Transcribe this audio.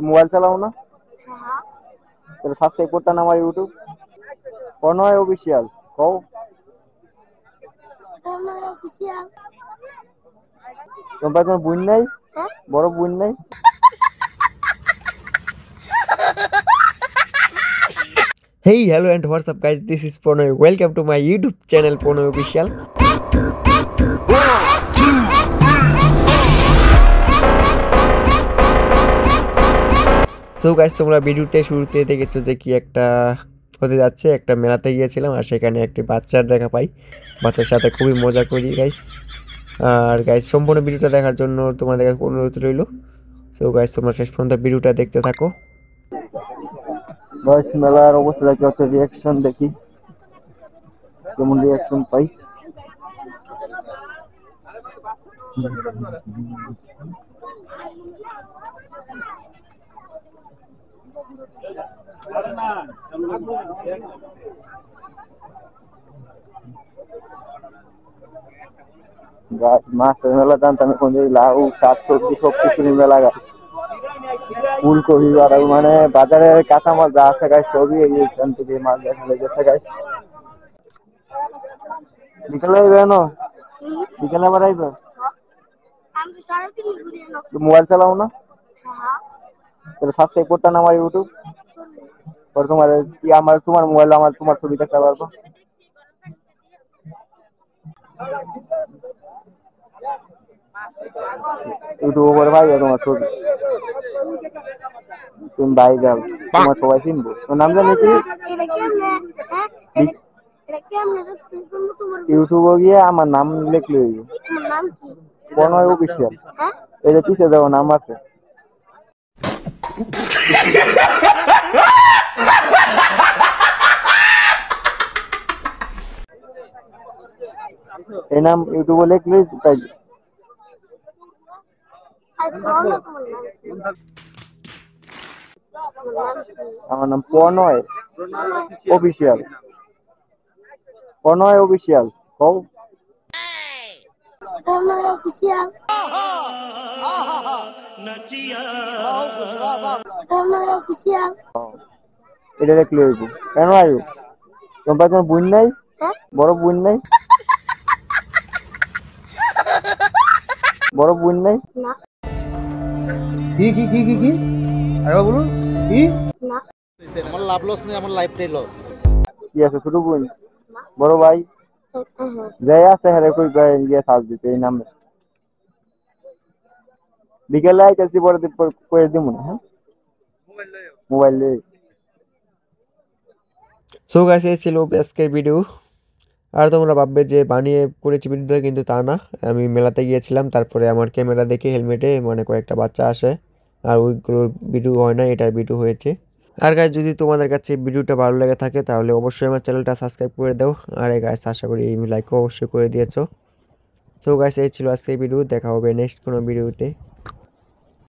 Mobile চালাও না? তাহলে সাবস্ক্রাইব করতে না আমার ইউটিউব প্রণয় অফিসিয়াল কও। তোমার বোন নাই? বড় বোন নাই? Hey, hello and what's up guys, this is Ponoy. Welcome to my YouTube channel Ponoy Official. So guys, তোমরা ভিডিওতে শুরুতে দেখেছো যে কি একটা হতে যাচ্ছে, একটা মেলাতে গিয়েছিলাম আর সেখানে একটি বাচ্চার দেখা পাই। বাচ্চার সাথে খুবই মজা করি গাইস। আর গাইস সম্পূর্ণ ভিডিওটা দেখার জন্য তোমাদের কাছে অনুরোধ রইল। সো গাইস তোমরা শেষ পর্যন্ত ভিডিওটা দেখতে থাকো। বয়স মেলার অবস্থা দেখি হচ্ছে, রিয়াকশন দেখি কেমন রিয়াকশন পাই। গাছ মাছের মেলা জানতাম, এখন লাউ শাক সবজি সবকিছু মেলা গাছ ফুলকপি মানে বাজারে কাঁচামাল যা আছে গাছ সবই এইখান থেকে মাছ দেখা লেগেছে গাছ। বিকেলে আইবে না? বিকেলে আবার আইবে? মোবাইল চালাও না? তাহলে সাবস্ক্রাইব করতে না আমার ইউটিউব তোমার কি আমার তোমার মোবাইল আমার তোমার ছবি দেখতে পারবো। ইউটিউব করে ভাই তোমার ছবি তুমি ভাই যাও, তোমার সবাই চিনবো। তোমার নাম জানি কি? ইউটিউবে গিয়ে আমার নাম লিখলে প্রণয় অফিসিয়াল, এই যে পিছিয়ে দেওয়া নাম আছে। এই নাম ইউটিউবে লিখলে তাই। আমার নাম প্রণয় অফিসিয়াল। প্রণয় অফিসিয়াল কও। এটা লিখলে হইব। কেন আয়ু তোমার বোন নাই? বড় বোন নাই? বড় বোন নাই? কি কি কি কি কি আরে বলুন কি? আমার লাভ লস নেই, আমার লাইফটাই লস। কি আছে ছোট বোন? বড় ভাই যাই আছে হ্যাঁ কই গিয়ে সাজ দিতে এই নামে। বিকেলে আইতেছি পরে করে দিব না। হ্যাঁ মোবাইল লই। সো গাইস এই ছিল আজকের ভিডিও। আর তোমরা ভাববে যে বানিয়ে করেছি ভিডিওটা, কিন্তু তা না। আমি মেলাতে গিয়েছিলাম, তারপরে আমার ক্যামেরা দেখে হেলমেটে মানে কয়েকটা বাচ্চা আসে আর ওইগুলোর ভিডিও হয় না, এটার ভিডিও হয়েছে। আর গাইস যদি তোমাদের কাছে ভিডিওটা ভালো লেগে থাকে তাহলে অবশ্যই আমার চ্যানেলটা সাবস্ক্রাইব করে দাও। আর গাইস আশা করি এই লাইকও অবশ্যই করে দিয়েছো। সো গাইস এই ছিল আজকের ভিডিও, দেখা হবে নেক্সট কোনো ভিডিওতে।